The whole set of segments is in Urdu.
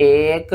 1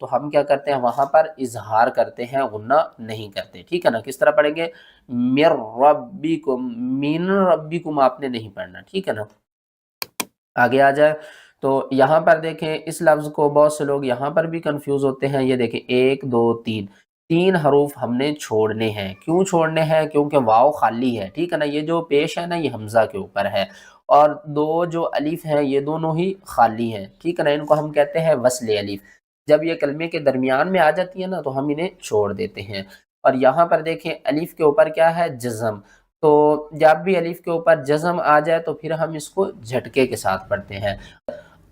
تو ہم کیا کرتے ہیں وہاں پر اظہار کرتے ہیں، غنہ نہیں کرتے، ٹھیک ہے نا۔ کس طرح پڑھیں گے؟ مِن ربکم، من ربکم آپ نے نہیں پڑھنا، ٹھیک ہے نا۔ آگے آ جائے تو یہاں پر دیکھیں اس لفظ کو بہت سے لوگ یہاں پر بھی کنفیوز ہوتے ہیں۔ یہ دیکھیں 1 2 3 تین حروف ہم نے چھوڑنے ہیں۔ کیوں چھوڑنے ہیں؟ کیونکہ واو خالی ہے، ٹھیک ہے نا۔ یہ جو پیش ہے نا یہ حمزہ کے اوپر ہے، اور دو جو الف ہیں یہ دونوں ہی خالی ہیں، ٹھیک ہے نا۔ ان کو ہم کہتے ہیں وصل الف۔ جب یہ کلمے کے درمیان میں آ جاتی ہے نا تو ہم انہیں چھوڑ دیتے ہیں۔ اور یہاں پر دیکھیں الف کے اوپر کیا ہے؟ جزم۔ تو جب بھی الف کے اوپر جزم آ جائے تو پھر ہم اس کو جھٹکے کے ساتھ پڑھتے ہیں۔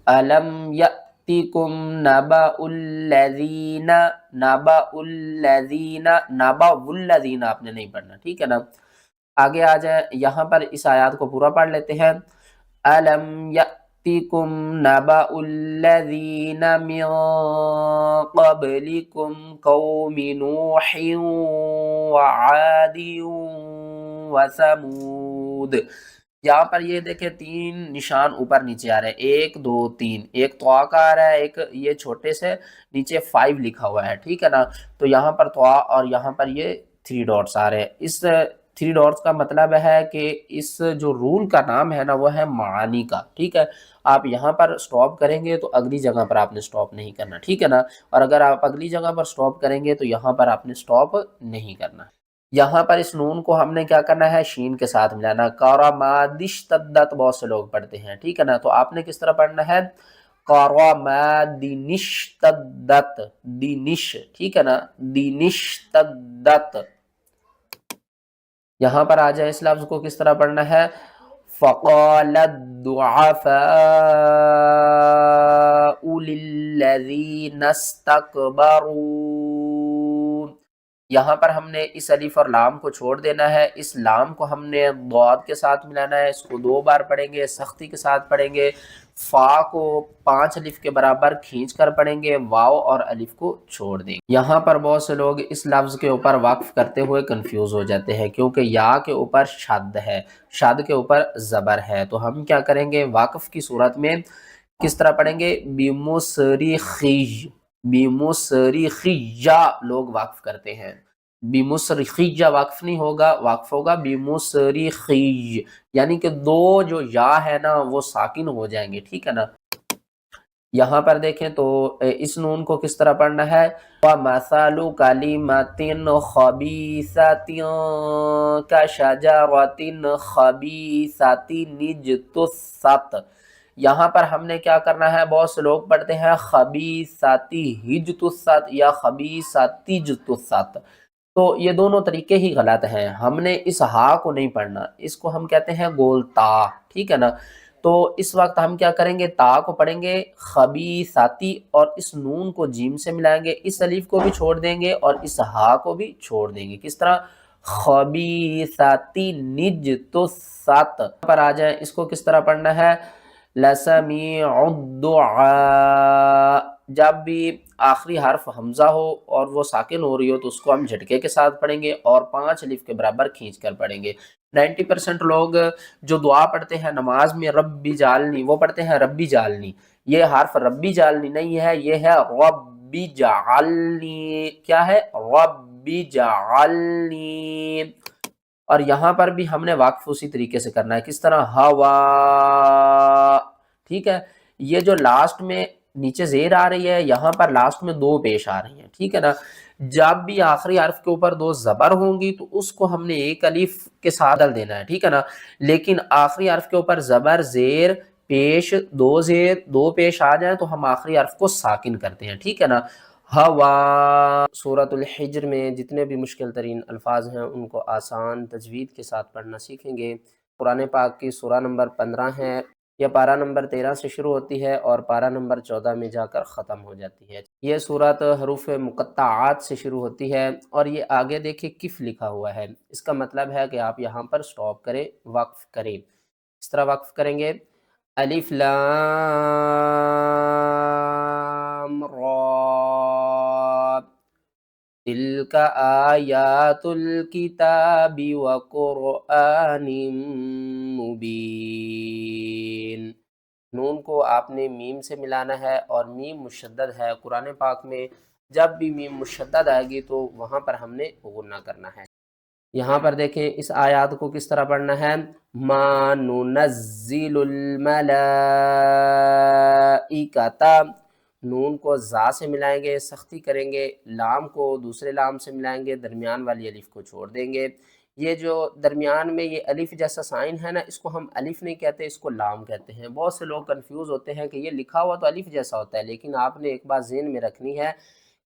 الم یأتکم نبأ الذین، نبأ الذین، نبأ الذین آپ نے نہیں پڑھنا، ٹھیک ہے نا۔ آگے آ جائیں، یہاں پر اس آیات کو پورا پڑھ لیتے ہیں۔ الم یأتکم نبأ الذین من قبلکم قوم نوح وعاد وثمود۔ یہاں پر یہ دیکھیں 3 نشان اوپر نیچے آ رہے ہیں، 1 2 3، ایک طوا کا آ رہا ہے، ایک یہ چھوٹے سے نیچے 5 لکھا ہوا ہے، ٹھیک ہے نا۔ تو یہاں پر طوا اور یہاں پر یہ 3 ڈاٹس آ رہے ہیں۔ اس 3 ڈاٹس کا مطلب ہے کہ اس جو رول کا نام ہے نا وہ ہے معانی کا، ٹھیک ہے۔ آپ یہاں پر سٹاپ کریں گے تو اگلی جگہ پر آپ نے سٹاپ نہیں کرنا، ٹھیک ہے نا۔ اور اگر آپ اگلی جگہ پر سٹاپ کریں گے تو یہاں پر آپ نے سٹاپ نہیں کرنا۔ یہاں پر اس نون کو ہم نے کیا کرنا ہے؟ شین کے ساتھ ملانا۔ قرمادشتدت بہت سے لوگ پڑھتے ہیں، ٹھیک ہے نا۔ تو آپ نے کس طرح پڑھنا ہے؟ قرمادنشتدت، دینش، ٹھیک ہے نا، دینشتدت۔ یہاں پر آ جائے اس لفظ کو کس طرح پڑھنا ہے؟ فقال الضعفاء للذین استکبروا۔ یہاں پر ہم نے اس الف اور لام کو چھوڑ دینا ہے، اس لام کو ہم نے ضاد کے ساتھ ملانا ہے، اس کو 2 بار پڑھیں گے، سختی کے ساتھ پڑھیں گے۔ فا کو 5 الف کے برابر کھینچ کر پڑھیں گے، واو اور الف کو چھوڑ دیں گے۔ یہاں پر بہت سے لوگ اس لفظ کے اوپر وقف کرتے ہوئے کنفیوز ہو جاتے ہیں، کیونکہ یا کے اوپر شد ہے، شد کے اوپر زبر ہے۔ تو ہم کیا کریں گے؟ وقف کی صورت میں کس طرح پڑھیں گے؟ بمصرخی، بمصرخیہ لوگ وقف کرتے ہیں، بمصرخیہ وقف نہیں ہوگا، وقف ہوگا بمصرخی، یعنی کہ 2 جو یا ہے نا وہ ساکن ہو جائیں گے، ٹھیک ہے نا۔ یہاں پر دیکھیں تو اس نون کو کس طرح پڑھنا ہے؟ وَمَثَلُ كَلِمَةٍ خَبِيثَةٍ كَشَجَرَةٍ خَبِيثَةٍ اجْتُثَّتْ۔ یہاں پر ہم نے کیا کرنا ہے؟ بہت سے لوگ پڑھتے ہیں خبیثاتی ہجتثت یا خبیثاتی اجتثت، تو یہ دونوں طریقے ہی غلط ہیں۔ ہم نے اس ہا کو نہیں پڑھنا، اس کو ہم کہتے ہیں گول تا، ٹھیک ہے نا۔ تو اس وقت ہم کیا کریں گے؟ تا کو پڑھیں گے خبیثاتی، اور اس نون کو جیم سے ملائیں گے، اس الف کو بھی چھوڑ دیں گے اور اس ہا کو بھی چھوڑ دیں گے۔ کس طرح؟ خبیثاتی نجتثت پر آ جائیں، اس کو کس طرح پڑھنا ہے؟ لسمیع الدعاء۔ جب بھی آخری حرف حمزہ ہو اور وہ ساکن ہو رہی ہو تو اس کو ہم جھٹکے کے ساتھ پڑھیں گے اور 5 الف کے برابر کھینچ کر پڑھیں گے۔ 90% لوگ جو دعا پڑھتے ہیں نماز میں ربی جعلنی، وہ پڑھتے ہیں ربی جعلنی، یہ حرف ربی جعلنی نہیں ہے، یہ ہے ربی جعلنی۔ کیا ہے؟ ربی جعلنی۔ اور یہاں پر بھی ہم نے وقف اسی طریقے سے کرنا ہے، کس طرح؟ ہوا، ٹھیک ہے۔ یہ جو لاسٹ میں نیچے زیر آ رہی ہے، یہاں پر لاسٹ میں 2 پیش آ رہی ہیں، ٹھیک ہے نا۔ جب بھی آخری حرف کے اوپر 2 زبر ہوں گی تو اس کو ہم نے 1 الف کے ساتھ بدل دینا ہے، ٹھیک ہے نا۔ لیکن آخری حرف کے اوپر زبر، زیر، پیش، 2 زیر، 2 پیش آ جائیں تو ہم آخری حرف کو ساکن کرتے ہیں، ٹھیک ہے نا۔ ہوا۔ سورۃ الحجر میں جتنے بھی مشکل ترین الفاظ ہیں ان کو آسان تجوید کے ساتھ پڑھنا سیکھیں گے۔ قرآن پاک کی سورہ نمبر 15 ہے، یہ پارہ نمبر 13 سے شروع ہوتی ہے اور پارہ نمبر 14 میں جا کر ختم ہو جاتی ہے۔ یہ سورت حروف مقطعات سے شروع ہوتی ہے اور یہ آگے دیکھیں کف لکھا ہوا ہے، اس کا مطلب ہے کہ آپ یہاں پر سٹاپ کریں، وقف کریں۔ اس طرح وقف کریں گے، الف لام را تلک آیات الکتاب وقرآن مبین۔ نون کو آپ نے میم سے ملانا ہے، اور میم مشدد ہے قرآن پاک میں، جب بھی میم مشدد آئے گی تو وہاں پر ہم نے غنہ کرنا ہے۔ یہاں پر دیکھیں اس آیات کو کس طرح پڑھنا ہے، ما ننزل الملائکۃ، نون کو زا سے ملائیں گے، سختی کریں گے، لام کو دوسرے لام سے ملائیں گے، درمیان والی الف کو چھوڑ دیں گے۔ یہ جو درمیان میں یہ الف جیسا سائن ہے نا، اس کو ہم الف نہیں کہتے، اس کو لام کہتے ہیں۔ بہت سے لوگ کنفیوز ہوتے ہیں کہ یہ لکھا ہوا تو الف جیسا ہوتا ہے، لیکن آپ نے ایک بات ذہن میں رکھنی ہے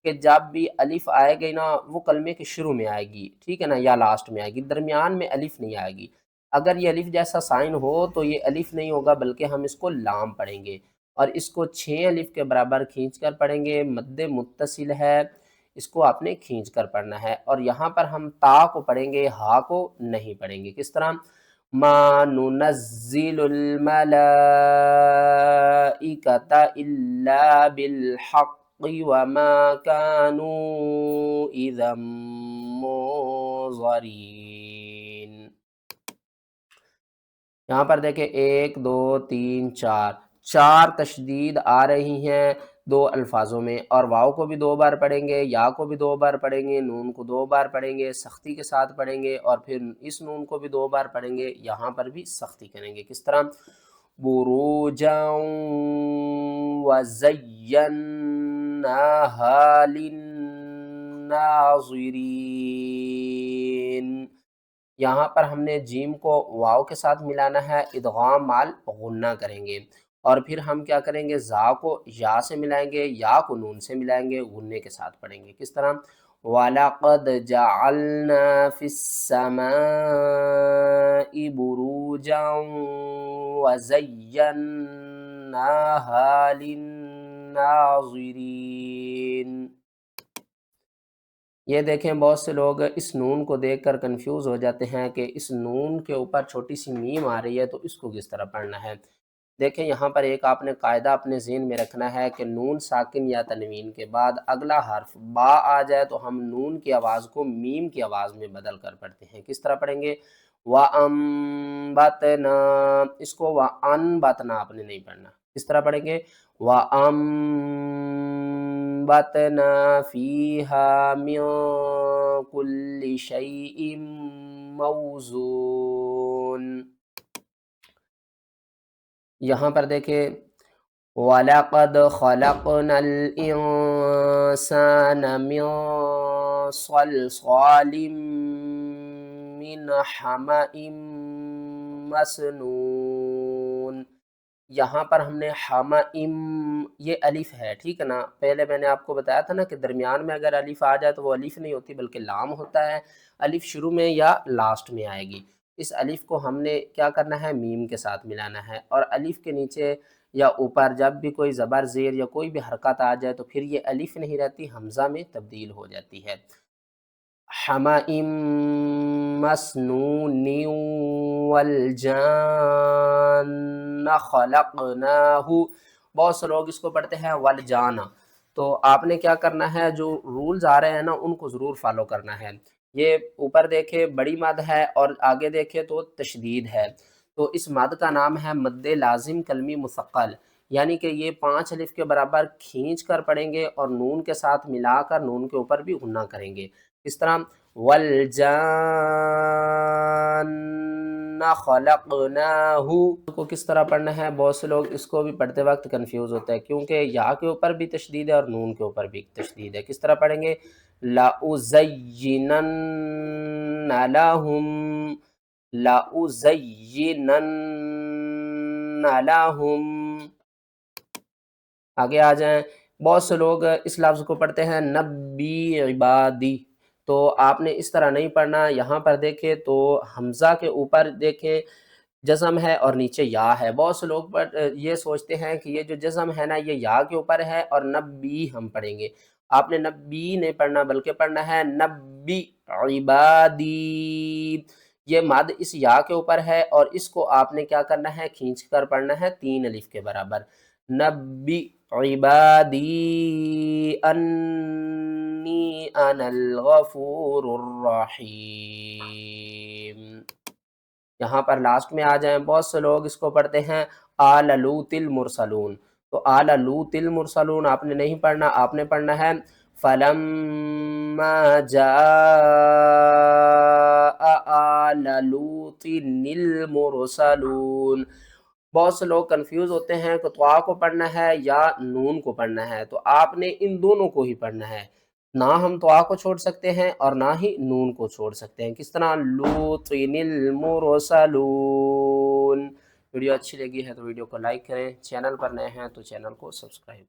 کہ جب بھی الف آئے گی نا، وہ کلمے کے شروع میں آئے گی، ٹھیک ہے نا، یا لاسٹ میں آئے گی، درمیان میں الف نہیں آئے گی۔ اگر یہ الف جیسا سائن ہو تو یہ الف نہیں ہوگا، بلکہ ہم اس کو لام پڑھیں گے، اور اس کو 6 الف کے برابر کھینچ کر پڑھیں گے۔ مد متصل ہے، اس کو آپ نے کھینچ کر پڑھنا ہے، اور یہاں پر ہم تا کو پڑھیں گے، ہا کو نہیں پڑھیں گے۔ کس طرح، ما ننزل الملائکۃ الا بالحق وما كانوا اذا منظرین۔ یہاں پر دیکھیں 1 2 3 4 چار تشدید آ رہی ہیں دو الفاظوں میں، اور واؤ کو بھی 2 بار پڑھیں گے، یا کو بھی 2 بار پڑھیں گے، نون کو 2 بار پڑھیں گے، سختی کے ساتھ پڑھیں گے، اور پھر اس نون کو بھی 2 بار پڑھیں گے، یہاں پر بھی سختی کریں گے۔ کس طرح، بروجا وزیناها للناظرین، یہاں پر ہم نے جیم کو واو کے ساتھ ملانا ہے، ادغام مال غنہ کریں گے، اور پھر ہم کیا کریں گے، زا کو یا سے ملائیں گے، یا کو نون سے ملائیں گے، غنے کے ساتھ پڑھیں گے۔ کس طرح، وَلَقَدْ جَعَلْنَا فِي السَّمَاءِ بُرُوجًا وَزَيَّنَّاهَا لِلنَّاظِرِينَ۔ یہ دیکھیں بہت سے لوگ اس نون کو دیکھ کر کنفیوز ہو جاتے ہیں کہ اس نون کے اوپر چھوٹی سی میم آ رہی ہے تو اس کو کس طرح پڑھنا ہے۔ دیکھیں یہاں پر ایک آپ نے قاعدہ اپنے ذہن میں رکھنا ہے کہ نون ساکن یا تنوین کے بعد اگلا حرف با آ جائے تو ہم نون کی آواز کو میم کی آواز میں بدل کر پڑھتے ہیں۔ کس طرح پڑھیں گے، وَأَنبَتْنَا، اس کو وَأَنبَتْنَا آپ نے نہیں پڑھنا، کس طرح پڑھیں گے، وَأَنبَتْنَا فِيهَا مِن كُلِّ شَيْءٍ مَوْزُونٍ۔ یہاں پر دیکھیں، وَلَقَدْ خَلَقْنَا الْإِنسَانَ مِن صَلْصَالٍ مِّنْ حَمَإٍ مَّسْنُونٍ، یہاں پر ہم نے حَمَئِم، یہ الف ہے، ٹھیک ہے نا، پہلے میں نے آپ کو بتایا تھا نا کہ درمیان میں اگر الف آ جائے تو وہ الف نہیں ہوتی بلکہ لام ہوتا ہے، الف شروع میں یا لاسٹ میں آئے گی، اس الف کو ہم نے کیا کرنا ہے، میم کے ساتھ ملانا ہے، اور الف کے نیچے یا اوپر جب بھی کوئی زبر زیر یا کوئی بھی حرکت آ جائے تو پھر یہ الف نہیں رہتی، حمزہ میں تبدیل ہو جاتی ہے۔ حَمَئٍ مَّسْنُونٍ وَالْجَانَّ خَلَقْنَاهُ، بہت سے لوگ اس کو پڑھتے ہیں والجانا، تو آپ نے کیا کرنا ہے، جو رولز آ رہے ہیں نا ان کو ضرور فالو کرنا ہے۔ یہ اوپر دیکھے بڑی مد ہے اور آگے دیکھے تو تشدید ہے، تو اس مد کا نام ہے مد لازم کلمی مثقل، یعنی کہ یہ 5 الف کے برابر کھینچ کر پڑھیں گے اور نون کے ساتھ ملا کر نون کے اوپر بھی غنہ کریں گے۔ اس طرح، وَالْجَانَّ خَلَقْنَاهُ کو کس طرح پڑھنا ہے، بہت سے لوگ اس کو بھی پڑھتے وقت کنفیوز ہوتا ہے کیونکہ یا کے اوپر بھی تشدید ہے اور نون کے اوپر بھی تشدید ہے۔ کس طرح پڑھیں گے، لَأُزَيِّنَنَّ لَهُمْ، لَأُزَيِّنَنَّ لَهُمْ۔ آگے آ جائیں، بہت سے لوگ اس لفظ کو پڑھتے ہیں نبی عبادی، تو آپ نے اس طرح نہیں پڑھنا۔ یہاں پر دیکھیں تو حمزہ کے اوپر دیکھیں جزم ہے اور نیچے یا ہے، بہت سے لوگ یہ سوچتے ہیں کہ یہ جو جزم ہے نا یہ یا کے اوپر ہے اور نبی ہم پڑھیں گے، آپ نے نبی نہیں پڑھنا بلکہ پڑھنا ہے نبی عبادی، یہ مد اس یا کے اوپر ہے اور اس کو آپ نے کیا کرنا ہے، کھینچ کر پڑھنا ہے 3 الف کے برابر، نبی عبادی انی انا الغفور الرحیم۔ یہاں پر لاسٹ میں آ جائیں، بہت سے لوگ اس کو پڑھتے ہیں آل لوط المرسلون، تو آل لوط المرسلون آپ نے نہیں پڑھنا، آپ نے پڑھنا ہے فلما جاء آل لوط المرسلون۔ بہت سے لوگ کنفیوز ہوتے ہیں کہ طا کو پڑھنا ہے یا نون کو پڑھنا ہے، تو آپ نے ان دونوں کو ہی پڑھنا ہے، نہ ہم طا کو چھوڑ سکتے ہیں اور نہ ہی نون کو چھوڑ سکتے ہیں۔ کس طرح لوط المرسلون۔ ویڈیو اچھی لگی ہے تو ویڈیو کو لائک کریں، چینل پر نئے ہیں تو چینل کو سبسکرائب